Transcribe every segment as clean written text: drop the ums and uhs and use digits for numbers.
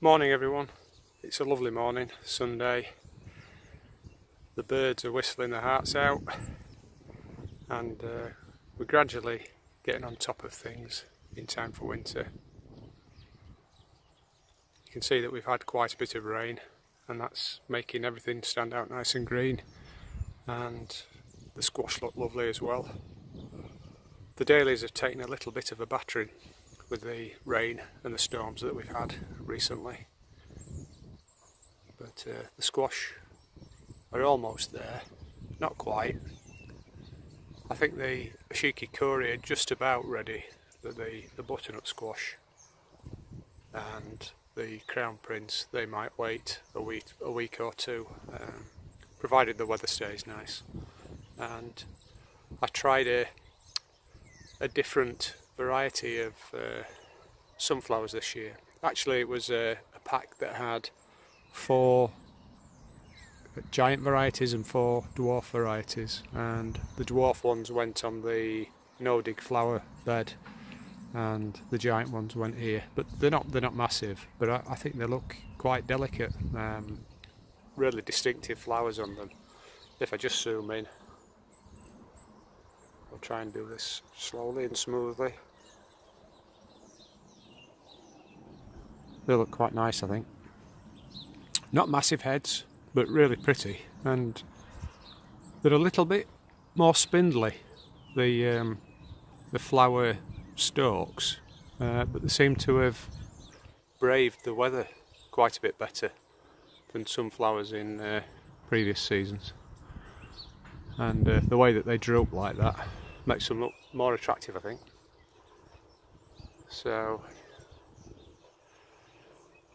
Morning everyone, it's a lovely morning, Sunday. The birds are whistling their hearts out and we're gradually getting on top of things in time for winter. You can see that we've had quite a bit of rain and that's making everything stand out nice and green, and the squash look lovely as well. The dailies have taken a little bit of a battering with the rain and the storms that we've had recently, but the squash are almost there, not quite. I think the Kohlrabi are just about ready, but the butternut squash and the crown prince, they might wait a week or two, provided the weather stays nice. And I tried a different variety of sunflowers this year. Actually it was a pack that had 4 giant varieties and 4 dwarf varieties, and the dwarf ones went on the no-dig flower bed and the giant ones went here, but they're not massive, but I think they look quite delicate, really distinctive flowers on them. If I just zoom in, I'll try and do this slowly and smoothly. They look quite nice, I think. Not massive heads, but really pretty, and they're a little bit more spindly, the flower stalks, but they seem to have braved the weather quite a bit better than some flowers in previous seasons, and the way that they droop like that makes them look more attractive, I think. So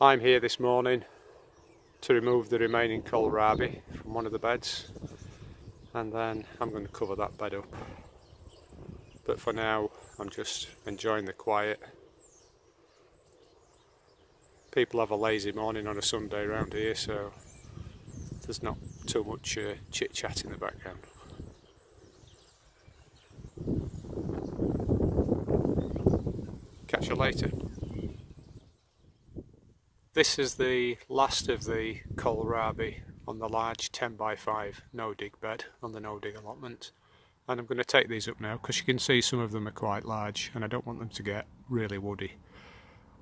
I'm here this morning to remove the remaining kohlrabi from one of the beds, and then I'm going to cover that bed up. But for now I'm just enjoying the quiet. People have a lazy morning on a Sunday around here, so there's not too much chit chat in the background. Catch you later. This is the last of the kohlrabi on the large 10x5 no-dig bed on the no-dig allotment, and I'm going to take these up now because you can see some of them are quite large and I don't want them to get really woody.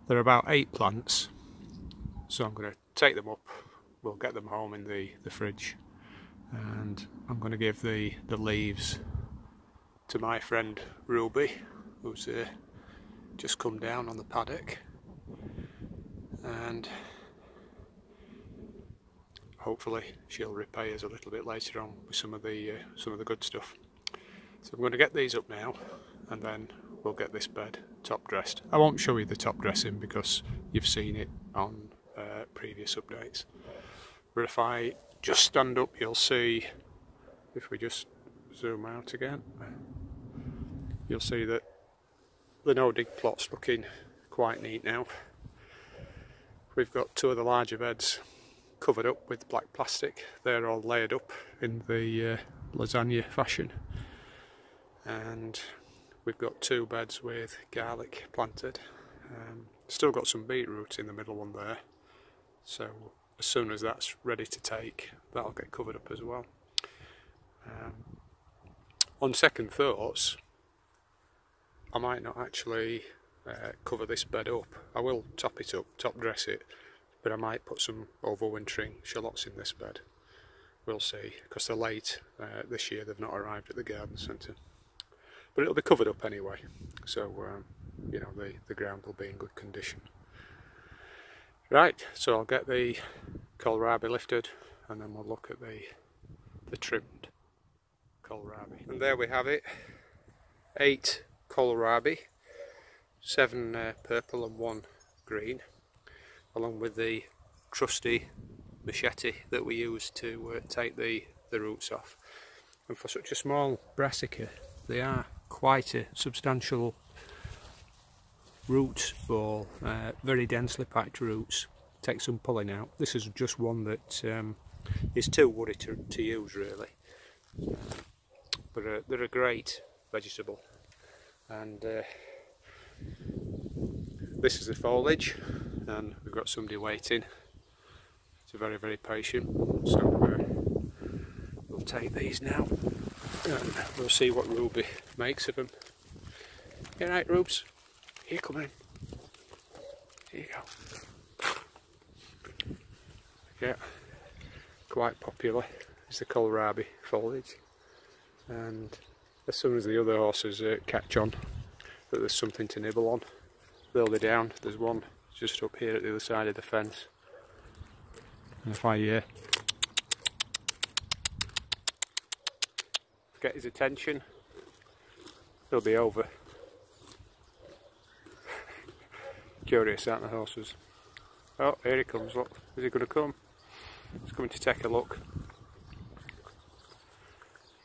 There are about 8 plants, so I'm going to take them up. We'll get them home in the fridge, and I'm going to give the leaves to my friend Ruby, who's just come down on the paddock, and hopefully she'll repay us a little bit later on with some of the good stuff. So I'm going to get these up now, and then we'll get this bed top dressed. I won't show you the top dressing because you've seen it on previous updates, but if I just stand up you'll see, if we just zoom out again, you'll see that the no-dig plot's looking quite neat now. We've got 2 of the larger beds covered up with black plastic. They're all layered up in the lasagna fashion, and we've got 2 beds with garlic planted. Still got some beetroot in the middle one there, so as soon as that's ready to take, that'll get covered up as well. On second thoughts, I might not actually cover this bed up. I will top it up, top dress it, but I might put some overwintering shallots in this bed. We'll see, because they're late this year, they've not arrived at the garden centre. But it'll be covered up anyway, so you know, the ground will be in good condition. Right, so I'll get the kohlrabi lifted and then we'll look at the trimmed kohlrabi. And there we have it, 8 kohlrabi, 7 purple and 1 green, along with the trusty machete that we use to take the roots off. And for such a small brassica, they are quite a substantial root ball, very densely packed roots. Take some pulling out. This is just one that is too woody to use really, but they're a great vegetable. And this is the foliage, and we've got somebody waiting. It's very, very patient, so we'll take these now and we'll see what Ruby makes of them. You right, Rubes? Here, come in. Here you go. Yeah, quite popular is the Kohlrabi foliage, and as soon as the other horses catch on that there's something to nibble on, they'll be down. There's one just up here at the other side of the fence, and if I get his attention, he'll be over. Curious, aren't the horses? Oh, here he comes, look. Is he going to come? He's coming to take a look.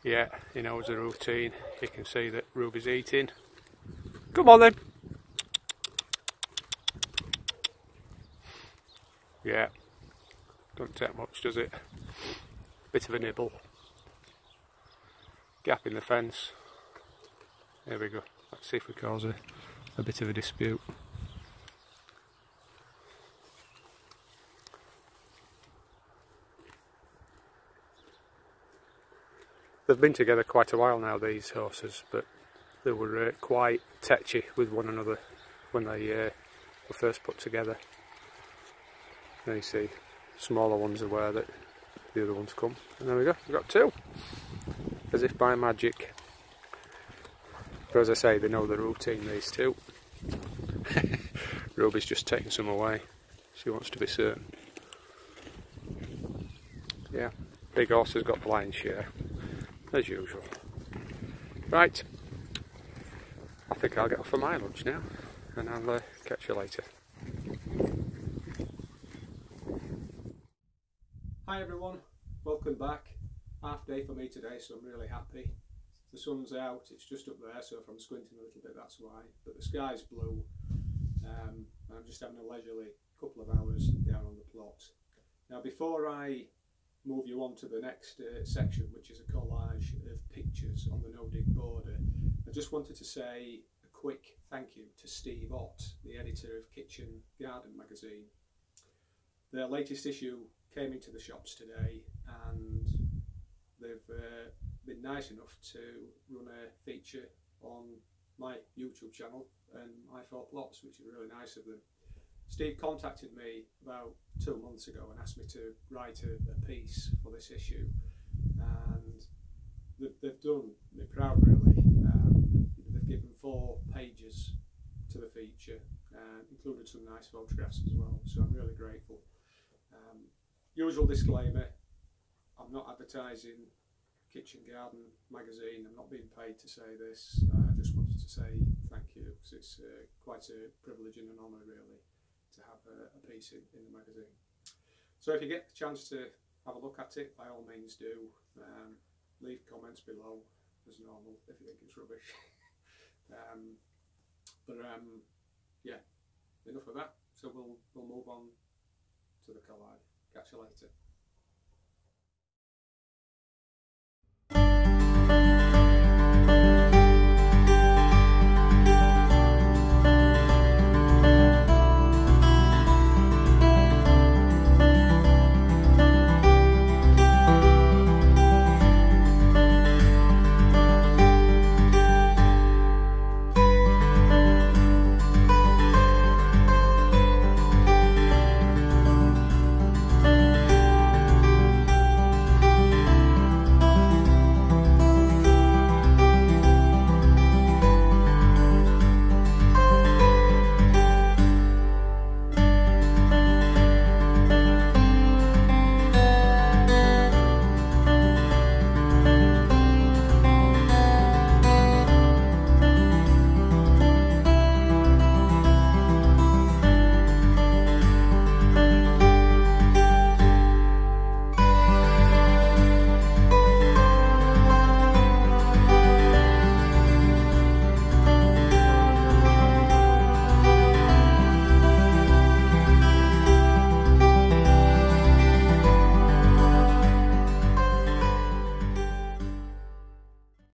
Yeah, he knows the routine. You can see that Ruby's eating. Come on then! Yeah, don't take much, does it? Bit of a nibble. Gap in the fence. There we go. Let's see if we cause a bit of a dispute. They've been together quite a while now, these horses, but they were quite tetchy with one another when they were first put together. Now you see, smaller ones are where the other ones come. And there we go, we've got two. As if by magic. But as I say, they know the routine, these two. Ruby's just taking some away. She wants to be certain. Yeah, big horse has got the lion's share, as usual. Right, I think I'll get off for my lunch now, and I'll catch you later. Hi everyone, welcome back. Half day for me today, so I'm really happy. The sun's out, it's just up there, so if I'm squinting a little bit, that's why. But the sky's blue. I'm just having a leisurely couple of hours down on the plot. Now, before I move you on to the next section, which is a collage of pictures on the no-dig border, I just wanted to say a quick thank you to Steve Ott, the editor of Kitchen Garden magazine. Their latest issue came into the shops today, and they've been nice enough to run a feature on my YouTube channel and my 4 plots, which is really nice of them. Steve contacted me about 2 months ago and asked me to write a piece for this issue, and they've done me proud, really. They've given 4 pages to the feature and included some nice photographs as well, so I'm really grateful. Usual disclaimer, I'm not advertising Kitchen Garden magazine, I'm not being paid to say this. I just wanted to say thank you, because it's quite a privilege and an honour, really, to have a piece in the magazine. So if you get the chance to have a look at it, by all means do. Leave comments below as normal if you think it's rubbish. Yeah, enough of that. So we'll move on to the collage. Catch you later.